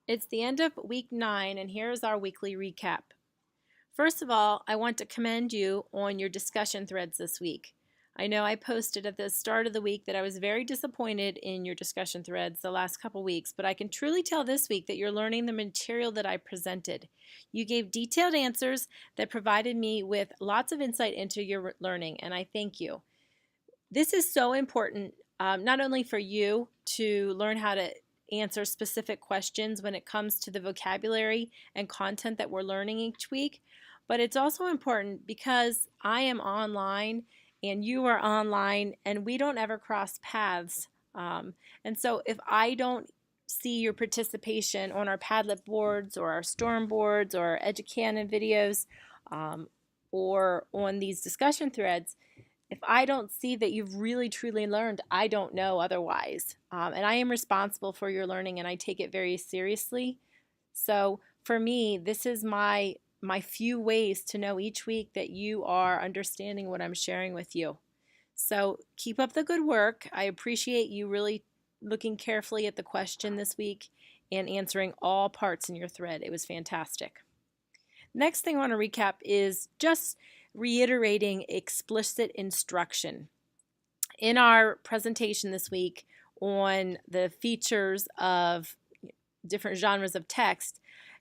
It's the end of week 9, and here's our weekly recap. First of all, I want to commend you on your discussion threads this week. I know I posted at the start of the week that I was very disappointed in your discussion threads the last couple weeks, but I can truly tell this week that you're learning the material that I presented. You gave detailed answers that provided me with lots of insight into your learning, and I thank you. This is so important, not only for you to learn how to answer specific questions when it comes to the vocabulary and content that we're learning each week, but it's also important because I am online and you are online and we don't ever cross paths. And so if I don't see your participation on our Padlet boards or our Storm boards or our Educanon videos or on these discussion threads, if I don't see that you've really truly learned, I don't know otherwise. And I am responsible for your learning and I take it very seriously. So for me, this is my few ways to know each week that you are understanding what I'm sharing with you. So keep up the good work. I appreciate you really looking carefully at the question this week and answering all parts in your thread. It was fantastic. Next thing I want to recap is just reiterating explicit instruction. In our presentation this week on the features of different genres of text,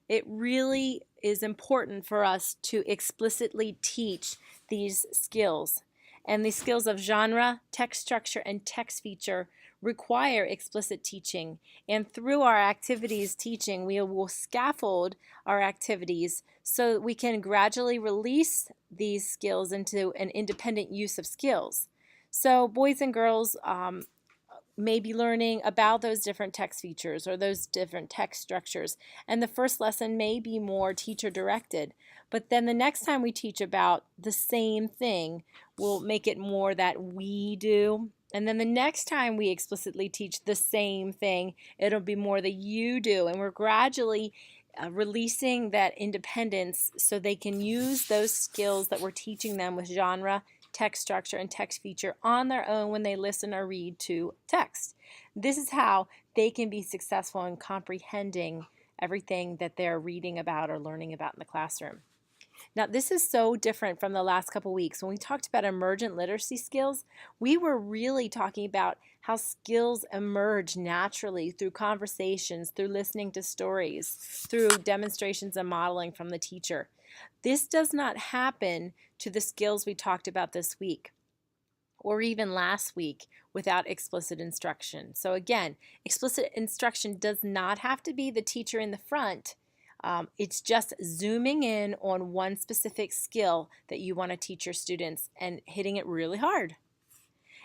it really is important for us to explicitly teach these skills. And these skills of genre, text structure, and text feature require explicit teaching. And through our activities teaching, we will scaffold our activities so that we can gradually release these skills into an independent use of skills. So boys and girls may be learning about those different text features or those different text structures. And the first lesson may be more teacher directed. But then the next time we teach about the same thing, we'll make it more that we do. And then the next time we explicitly teach the same thing, it'll be more that you do. And we're gradually releasing that independence so they can use those skills that we're teaching them with genre, text structure, and text feature on their own when they listen or read to text. This is how they can be successful in comprehending everything that they're reading about or learning about in the classroom. Now, this is so different from the last couple weeks. When we talked about emergent literacy skills, we were really talking about how skills emerge naturally through conversations, through listening to stories, through demonstrations and modeling from the teacher. This does not happen to the skills we talked about this week or even last week without explicit instruction. So again, explicit instruction does not have to be the teacher in the front. It's just zooming in on one specific skill that you want to teach your students and hitting it really hard.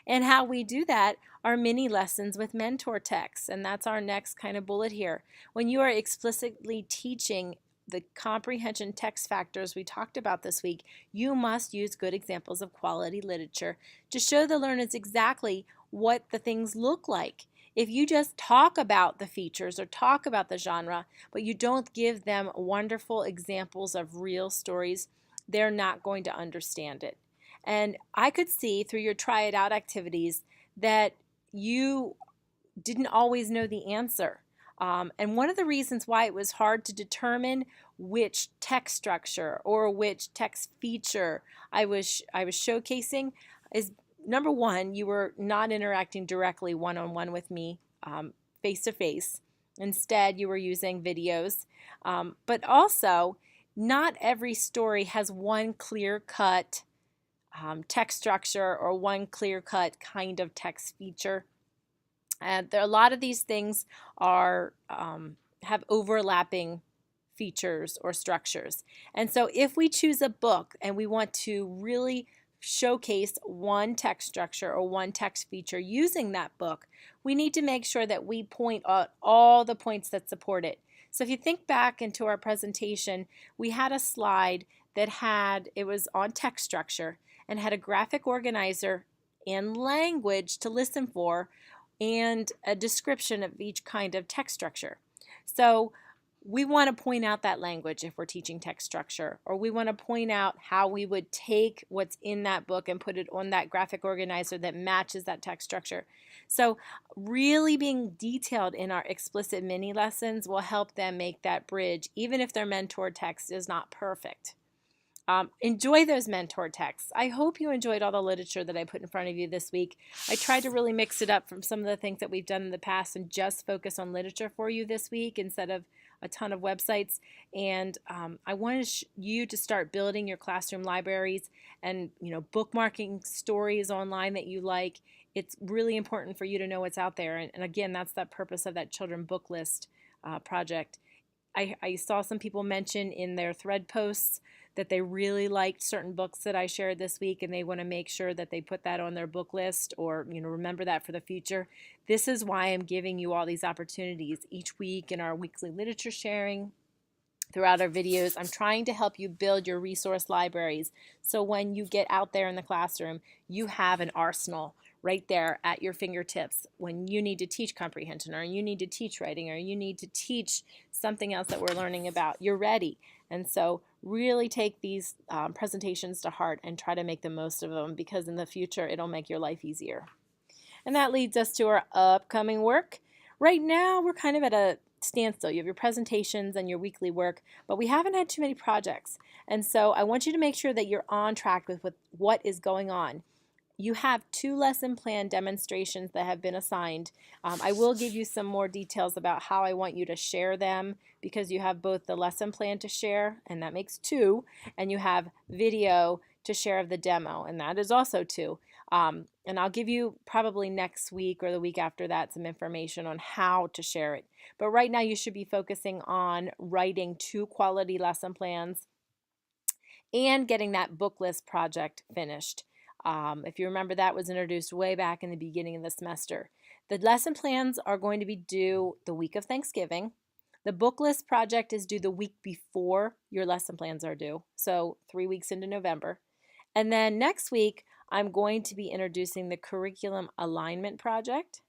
And how we do that are mini lessons with mentor texts, and that's our next kind of bullet here. When you are explicitly teaching the comprehension text factors we talked about this week, you must use good examples of quality literature to show the learners exactly what the things look like. If you just talk about the features or talk about the genre, but you don't give them wonderful examples of real stories, they're not going to understand it. And I could see through your try it out activities that you didn't always know the answer. And one of the reasons why it was hard to determine which text structure or which text feature I was showcasing is, number one, you were not interacting directly one-on-one with me face-to-face. Instead, you were using videos. But also, not every story has one clear-cut text structure or one clear-cut kind of text feature. A lot of these things are have overlapping features or structures. And so if we choose a book and we want to really showcase one text structure or one text feature using that book, we need to make sure that we point out all the points that support it. So if you think back into our presentation, we had a slide that it was on text structure and had a graphic organizer and language to listen for and a description of each kind of text structure. So we want to point out that language if we're teaching text structure, or we want to point out how we would take what's in that book and put it on that graphic organizer that matches that text structure. So really being detailed in our explicit mini lessons will help them make that bridge, even if their mentor text is not perfect. Enjoy those mentor texts. I hope you enjoyed all the literature that I put in front of you this week. I tried to really mix it up from some of the things that we've done in the past and just focus on literature for you this week instead of a ton of websites. And I wanted you to start building your classroom libraries and bookmarking stories online that you like. It's really important for you to know what's out there. And again, that's the purpose of that children book list project. I saw some people mention in their thread posts that they really liked certain books that I shared this week, and they want to make sure that they put that on their book list, or remember that for the future. This is why I'm giving you all these opportunities each week in our weekly literature sharing. Throughout our videos, I'm trying to help you build your resource libraries so when you get out there in the classroom, you have an arsenal right there at your fingertips when you need to teach comprehension, or you need to teach writing, or you need to teach something else that we're learning about. You're ready. And so really take these presentations to heart and try to make the most of them, because in the future it'll make your life easier. And that leads us to our upcoming work. Right now we're kind of at a standstill. You have your presentations and your weekly work, but we haven't had too many projects. And so I want you to make sure that you're on track with what is going on. You have 2 lesson plan demonstrations that have been assigned. I will give you some more details about how I want you to share them, because you have both the lesson plan to share, and that makes 2, and you have video to share of the demo, and that is also 2. And I'll give you probably next week or the week after that some information on how to share it. But right now you should be focusing on writing 2 quality lesson plans and getting that book list project finished. If you remember, that was introduced way back in the beginning of the semester. The lesson plans are going to be due the week of Thanksgiving. The book list project is due the week before your lesson plans are due, so 3 weeks into November. And then next week, I'm going to be introducing the curriculum alignment project.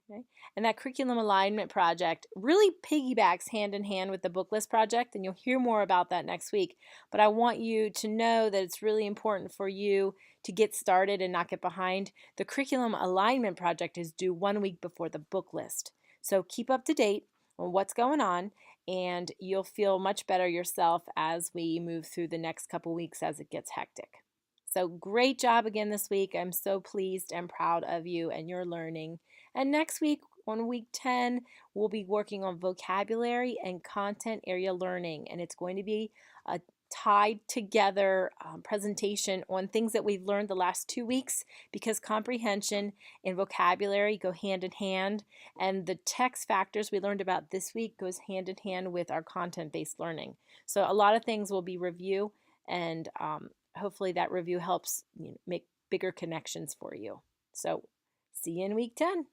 Okay. And that curriculum alignment project really piggybacks hand in hand with the book list project, and you'll hear more about that next week. But I want you to know that it's really important for you to get started and not get behind. The curriculum alignment project is due 1 week before the book list. So keep up to date on what's going on, and you'll feel much better yourself as we move through the next couple weeks as it gets hectic. So great job again this week. I'm so pleased and proud of you and your learning. And next week, on week 10, we'll be working on vocabulary and content area learning. And it's going to be a tied together presentation on things that we've learned the last 2 weeks, because comprehension and vocabulary go hand in hand. And the text factors we learned about this week goes hand in hand with our content-based learning. So a lot of things will be review, and hopefully that review helps make bigger connections for you. So see you in week 10.